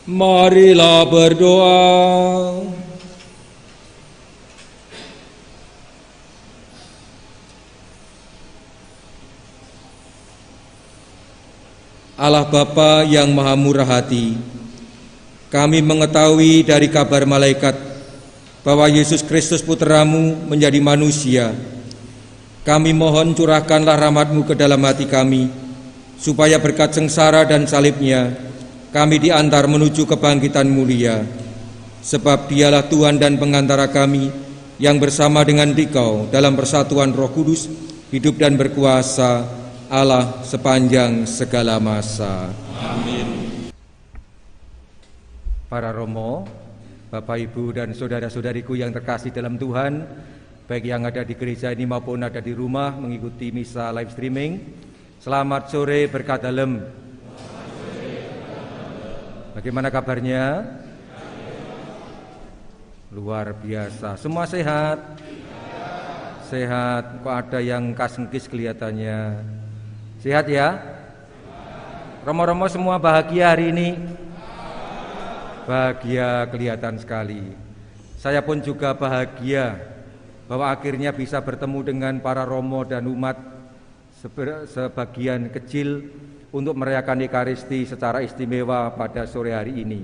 Marilah berdoa. Allah Bapa yang Maha Murah Hati, kami mengetahui dari kabar malaikat bahwa Yesus Kristus Putra-Mu menjadi manusia. Kami mohon curahkanlah rahmat-Mu ke dalam hati kami, supaya berkat sengsara dan salibnya kami diantar menuju kebangkitan mulia. Sebab Dialah Tuhan dan pengantara kami, yang bersama dengan Dikau dalam persatuan Roh Kudus, hidup dan berkuasa Allah sepanjang segala masa. Amin. Para Romo, Bapak Ibu dan saudara-saudariku yang terkasih dalam Tuhan, baik yang ada di gereja ini maupun ada di rumah mengikuti misa live streaming, selamat sore berkat dalem. Bagaimana kabarnya? Luar biasa. Semua sehat? Sehat. Kok ada yang kasengkis kelihatannya? Sehat ya? Romo-romo semua bahagia hari ini? Bahagia kelihatan sekali. Saya pun juga bahagia bahwa akhirnya bisa bertemu dengan para romo dan umat sebagian kecil untuk merayakan Ekaristi secara istimewa pada sore hari ini.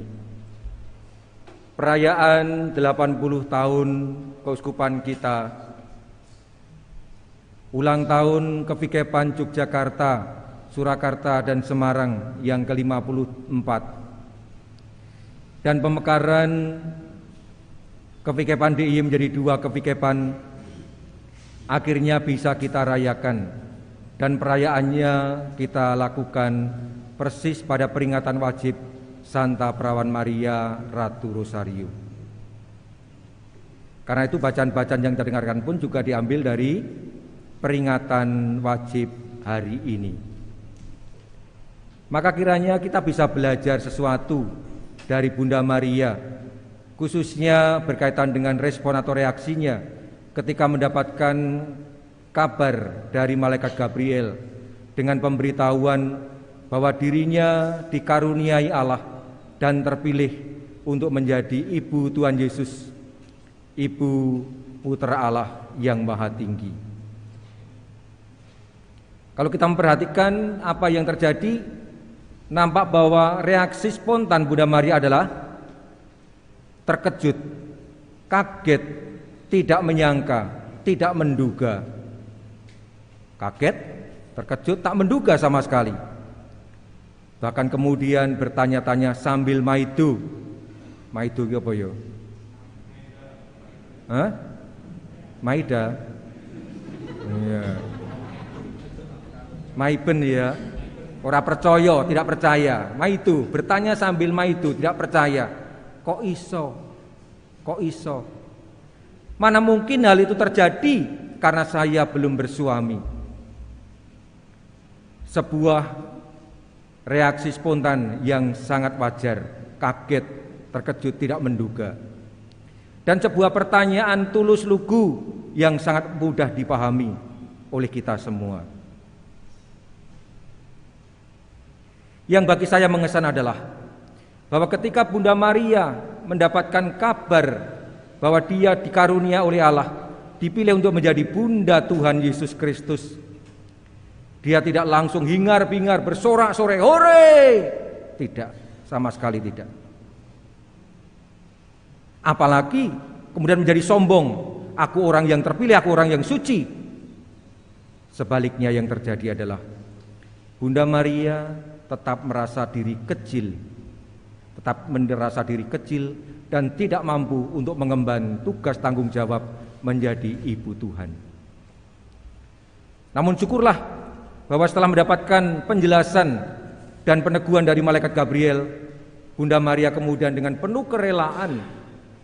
Perayaan 80 tahun keuskupan kita, ulang tahun Kepikepan Yogyakarta, Surakarta dan Semarang yang ke-54, dan pemekaran Kepikepan DIY menjadi 2 kepikepan akhirnya bisa kita rayakan, dan perayaannya kita lakukan persis pada peringatan wajib Santa Perawan Maria Ratu Rosario. Karena itu bacaan-bacaan yang kita dengarkan pun juga diambil dari peringatan wajib hari ini. Maka kiranya kita bisa belajar sesuatu dari Bunda Maria, khususnya berkaitan dengan respon atau reaksinya ketika mendapatkan kabar dari malaikat Gabriel dengan pemberitahuan bahwa dirinya dikaruniai Allah dan terpilih untuk menjadi ibu Tuhan Yesus, ibu Putra Allah yang Maha Tinggi. Kalau kita memperhatikan apa yang terjadi, nampak bahwa reaksi spontan Bunda Maria adalah terkejut, kaget, tidak menyangka, tidak menduga. Kaget, terkejut, tak menduga sama sekali. Bahkan kemudian bertanya-tanya sambil maido. Maido apa ya? Hah? Maida. Iya. Maiben ya. Ora percaya, tidak percaya. Maido, bertanya sambil maido, tidak percaya. Kok iso? Kok iso? Mana mungkin hal itu terjadi karena saya belum bersuami. Sebuah reaksi spontan yang sangat wajar, kaget, terkejut, tidak menduga. Dan sebuah pertanyaan tulus lugu yang sangat mudah dipahami oleh kita semua. Yang bagi saya mengesan adalah bahwa ketika Bunda Maria mendapatkan kabar bahwa dia dikarunia oleh Allah, dipilih untuk menjadi Bunda Tuhan Yesus Kristus, dia tidak langsung hingar-bingar bersorak-sorai, hore! Tidak, sama sekali tidak. Apalagi kemudian menjadi sombong, aku orang yang terpilih, aku orang yang suci. Sebaliknya yang terjadi adalah Bunda Maria tetap merasa diri kecil, dan tidak mampu untuk mengemban tugas tanggung jawab menjadi ibu Tuhan. Namun syukurlah bahwa setelah mendapatkan penjelasan dan peneguhan dari malaikat Gabriel, Bunda Maria kemudian dengan penuh kerelaan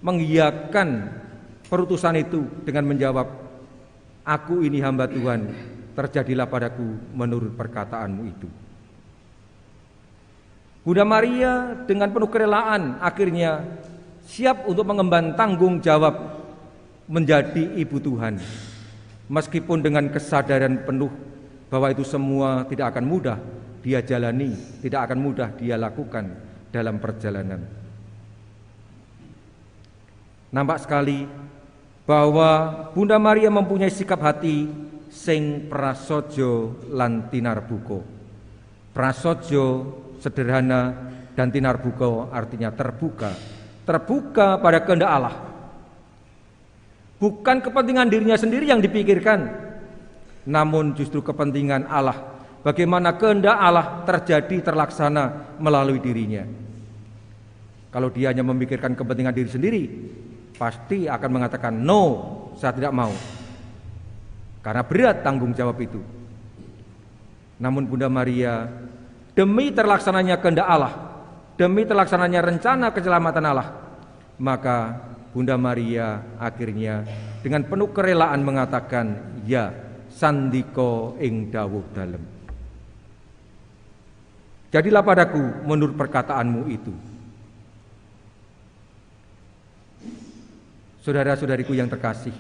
mengiyakan perutusan itu dengan menjawab, "Aku ini hamba Tuhan, terjadilah padaku menurut perkataanmu itu." Bunda Maria dengan penuh kerelaan akhirnya siap untuk mengemban tanggung jawab menjadi ibu Tuhan, meskipun dengan kesadaran penuh bahwa itu semua tidak akan mudah dia jalani, tidak akan mudah dia lakukan, dalam perjalanan. Nampak sekali bahwa Bunda Maria mempunyai sikap hati sing prasaja lan tinarbuka. Prasaja sederhana dan tinarbuka artinya terbuka. Terbuka pada kehendak Allah. Bukan kepentingan dirinya sendiri yang dipikirkan, namun justru kepentingan Allah. Bagaimana kehendak Allah terjadi terlaksana melalui dirinya. Kalau dia hanya memikirkan kepentingan diri sendiri, pasti akan mengatakan no, saya tidak mau. Karena berat tanggung jawab itu. Namun Bunda Maria, demi terlaksananya kehendak Allah, demi terlaksananya rencana keselamatan Allah, maka Bunda Maria akhirnya dengan penuh kerelaan mengatakan ya, sandika ing dawuh dalem. Jadilah padaku menurut perkataanmu itu. Saudara-saudariku yang terkasih,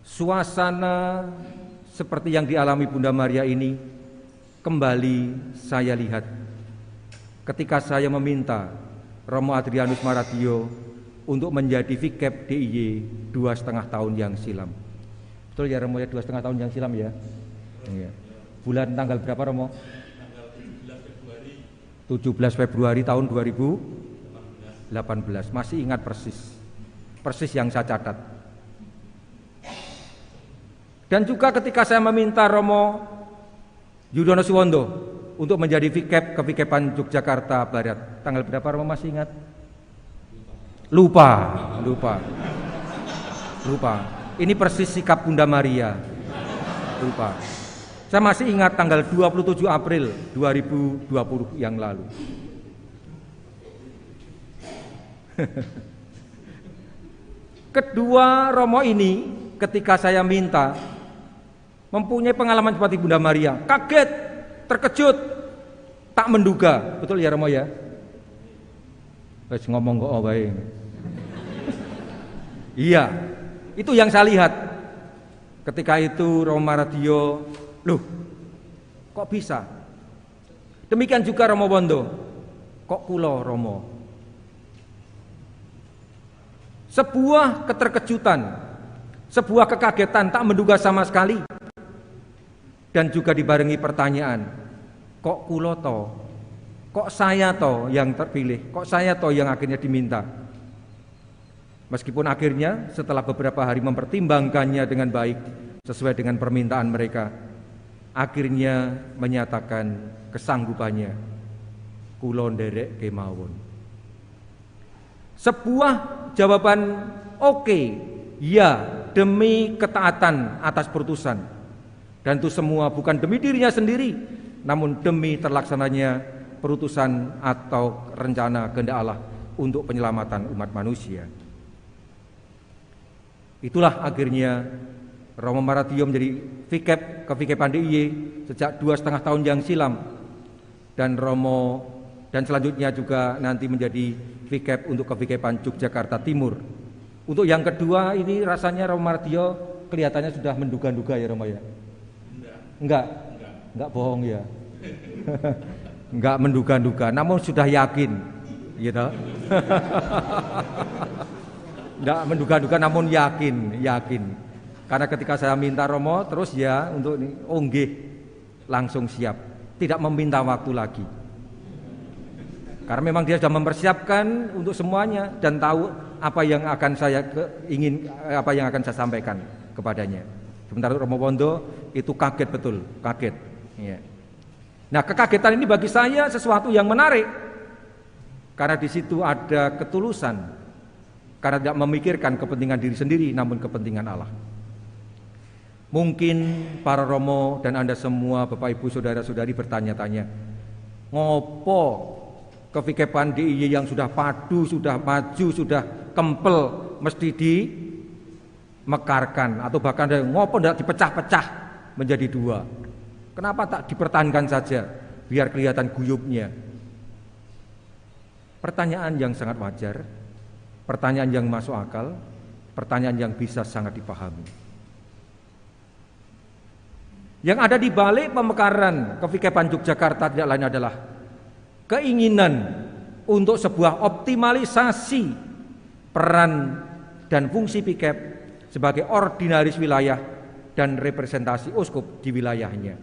suasana seperti yang dialami Bunda Maria ini kembali saya lihat ketika saya meminta Romo Adrianus Maradio untuk menjadi Vikep DIY 2,5 tahun yang silam. Betul ya Romo ya, 2,5 tahun yang silam ya? Iya. Bulan tanggal berapa Romo? 17 Februari tahun 2018. Masih ingat persis. Persis yang saya catat. Dan juga ketika saya meminta Romo Yudono Suwondo untuk menjadi Vikep Kevikepan Yogyakarta Barat. Tanggal berapa Romo masih ingat? Lupa. Ini persis sikap Bunda Maria. Lupa. Saya masih ingat tanggal 27 April 2020 yang lalu. Kedua Romo ini ketika saya minta mempunyai pengalaman seperti Bunda Maria, kaget, terkejut, tak menduga. Betul ya Romo ya? Wes ngomong kok wae. Iya, itu yang saya lihat. Ketika itu Romo Maradio, loh, kok bisa? Demikian juga Romo Wondo, kok kula Romo? Sebuah keterkejutan, sebuah kekagetan tak menduga sama sekali. Dan juga dibarengi pertanyaan, kok kula to? Kok saya to yang terpilih? Kok saya to yang akhirnya diminta? Meskipun akhirnya setelah beberapa hari mempertimbangkannya dengan baik sesuai dengan permintaan mereka, akhirnya menyatakan kesanggupannya. Kula nderek kemawon. Sebuah jawaban oke, ya, demi ketaatan atas putusan. Dan itu semua bukan demi dirinya sendiri, namun demi terlaksananya putusan atau rencana kehendak Allah untuk penyelamatan umat manusia. Itulah akhirnya Romo Maradio menjadi Vikep Kevikepan DIY sejak 2,5 tahun yang silam, dan Romo dan selanjutnya juga nanti menjadi Vikep untuk Kevikepan Yogyakarta Timur. Untuk yang kedua ini rasanya Romo Maradio kelihatannya sudah menduga-duga ya Romo ya? Enggak bohong ya. Enggak menduga-duga, namun sudah yakin, gitu. Enggak menduga-duga, namun yakin. Karena ketika saya minta Romo terus ya untuk ini, oh nggih, langsung siap, tidak meminta waktu lagi. Karena memang dia sudah mempersiapkan untuk semuanya dan tahu apa yang akan saya sampaikan kepadanya. Sementara Romo Wondo itu kaget betul, kaget. Ya. Nah, kekagetan ini bagi saya sesuatu yang menarik, karena di situ ada ketulusan, karena tidak memikirkan kepentingan diri sendiri, namun kepentingan Allah. Mungkin para Romo dan Anda semua, Bapak Ibu, Saudara-saudari bertanya-tanya, ngopo Kevikepan DIY yang sudah padu, sudah maju, sudah kempel, mesti dimekarkan, atau bahkan ngopo tidak dipecah-pecah menjadi dua? Kenapa tak dipertahankan saja biar kelihatan guyupnya? Pertanyaan yang sangat wajar, pertanyaan yang masuk akal, pertanyaan yang bisa sangat dipahami. Yang ada di balik pemekaran Kevikepan Yogyakarta tidak lain adalah keinginan untuk sebuah optimalisasi peran dan fungsi PIKEP sebagai ordinaris wilayah dan representasi uskup di wilayahnya.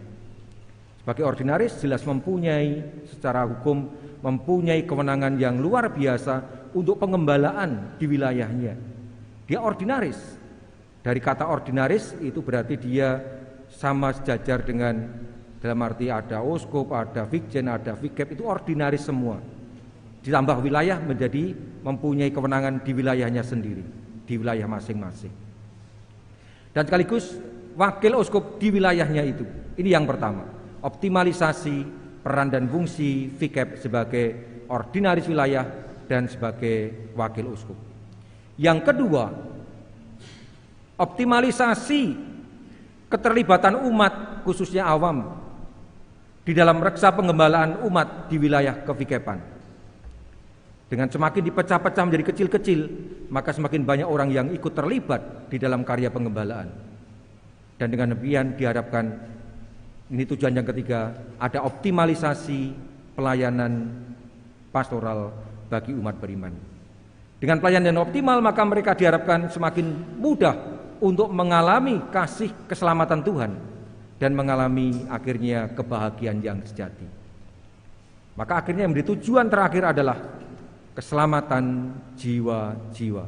Sebagai ordinaris jelas mempunyai secara hukum mempunyai kewenangan yang luar biasa untuk pengembalaan di wilayahnya. Dia ordinaris. Dari kata ordinaris itu berarti dia sama sejajar dengan, dalam arti ada uskup, ada vikjen, ada vikep, itu ordinaris semua. Ditambah wilayah menjadi mempunyai kewenangan di wilayahnya sendiri, di wilayah masing-masing. Dan sekaligus wakil uskup di wilayahnya itu. Ini yang pertama, optimalisasi peran dan fungsi vikep sebagai ordinaris wilayah dan sebagai wakil uskup. Yang kedua, optimalisasi keterlibatan umat, khususnya awam, di dalam reksa penggembalaan umat di wilayah kevikepan. Dengan semakin dipecah-pecah menjadi kecil-kecil, maka semakin banyak orang yang ikut terlibat di dalam karya penggembalaan. Dan dengan demikian diharapkan, ini tujuan yang ketiga, ada optimalisasi pelayanan pastoral bagi umat beriman. Dengan pelayanan yang optimal, maka mereka diharapkan semakin mudah untuk mengalami kasih keselamatan Tuhan dan mengalami akhirnya kebahagiaan yang sejati. Maka akhirnya yang menjadi tujuan terakhir adalah keselamatan jiwa-jiwa.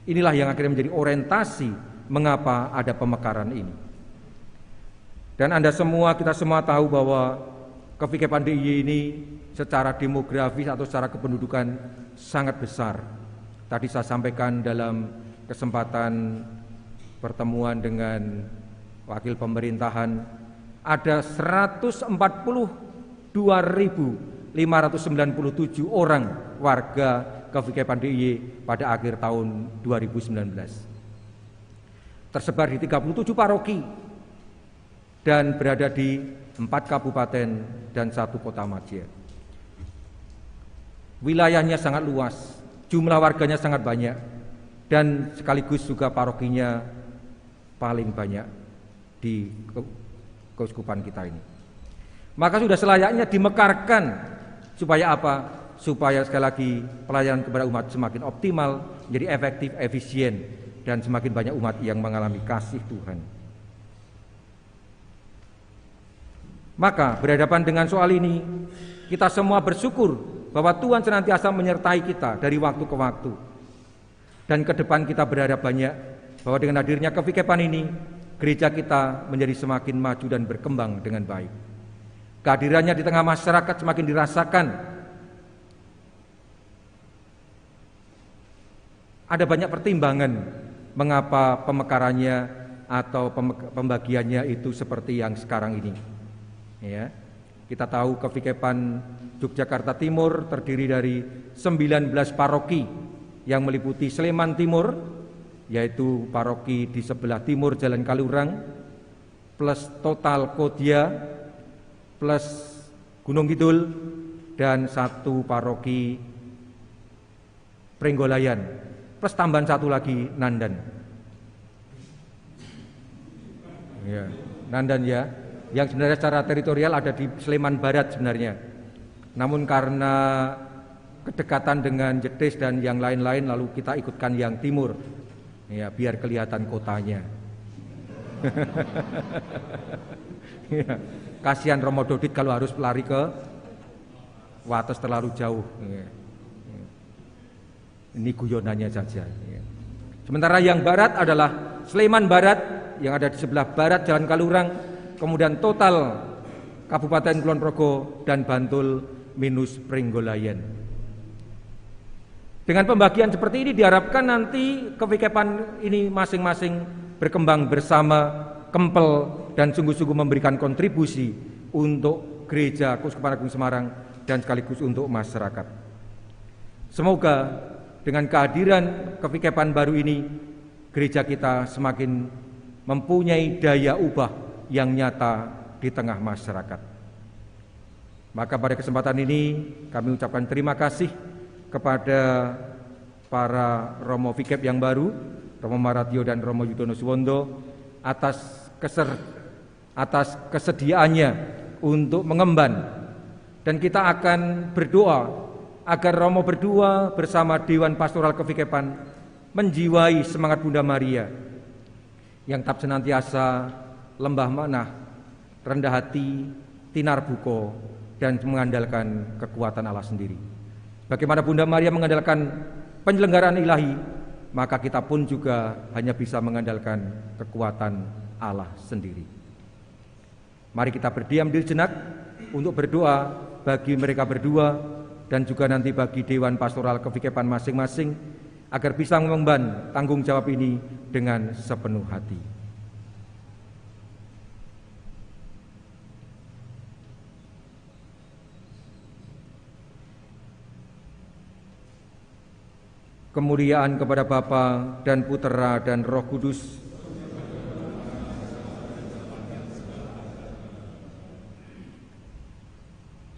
Inilah yang akhirnya menjadi orientasi mengapa ada pemekaran ini. Dan kita semua tahu bahwa kevikepan DIY ini secara demografis atau secara kependudukan sangat besar. Tadi saya sampaikan dalam kesempatan pertemuan dengan wakil pemerintahan, ada 142.597 orang warga kevikepan DIY pada akhir tahun 2019. Tersebar di 37 paroki dan berada di 4 kabupaten dan 1 kota madya. Wilayahnya sangat luas, jumlah warganya sangat banyak, dan sekaligus juga parokinya paling banyak di keuskupan kita ini. Maka sudah selayaknya dimekarkan supaya apa? Supaya sekali lagi pelayanan kepada umat semakin optimal, menjadi efektif, efisien, dan semakin banyak umat yang mengalami kasih Tuhan. Maka berhadapan dengan soal ini, kita semua bersyukur bahwa Tuhan senantiasa menyertai kita dari waktu ke waktu. Dan ke depan kita berharap banyak bahwa dengan hadirnya kevikepan ini, gereja kita menjadi semakin maju dan berkembang dengan baik. Kehadirannya di tengah masyarakat semakin dirasakan. Ada banyak pertimbangan mengapa pemekarannya atau pembagiannya itu seperti yang sekarang ini. Ya, kita tahu kevikepan Yogyakarta Timur terdiri dari 19 paroki yang meliputi Sleman Timur, yaitu paroki di sebelah timur Jalan Kalurang, plus Total Kodia, plus Gunung Kidul, dan 1 paroki Prenggolayan, plus tambahan 1 lagi Nandan. Ya, Nandan ya, yang sebenarnya secara teritorial ada di Sleman Barat sebenarnya. Namun karena kedekatan dengan Jetis dan yang lain-lain, lalu kita ikutkan yang timur, ya, biar kelihatan kotanya. Ya, kasihan Romo Dodit kalau harus lari ke Wates terlalu jauh. Ya. Ini guyonannya saja. Ya. Sementara yang barat adalah Sleman Barat yang ada di sebelah barat Jalan Kalurang, kemudian Total Kabupaten Kulon Progo, dan Bantul minus Prenggolayan. Dengan pembagian seperti ini diharapkan nanti kevikepan ini masing-masing berkembang bersama, kempel, dan sungguh-sungguh memberikan kontribusi untuk gereja Keuskupan Agung Semarang dan sekaligus untuk masyarakat. Semoga dengan kehadiran kevikepan baru ini, gereja kita semakin mempunyai daya ubah yang nyata di tengah masyarakat. Maka pada kesempatan ini kami ucapkan terima kasih kepada para Romo Vikep yang baru, Romo Maratio dan Romo Yudono Suwondo, atas kesediaannya untuk mengemban. Dan kita akan berdoa agar Romo berdua bersama Dewan Pastoral Kevikepan menjiwai semangat Bunda Maria yang tak senantiasa lembah manah, rendah hati, tinar buko, dan mengandalkan kekuatan Allah sendiri. Bagaimana Bunda Maria mengandalkan penyelenggaraan ilahi, maka kita pun juga hanya bisa mengandalkan kekuatan Allah sendiri. Mari kita berdiam diri jenak untuk berdoa bagi mereka berdua dan juga nanti bagi Dewan Pastoral Kevikepan masing-masing agar bisa mengemban tanggung jawab ini dengan sepenuh hati. Kemuliaan kepada Bapa dan Putera dan Roh Kudus,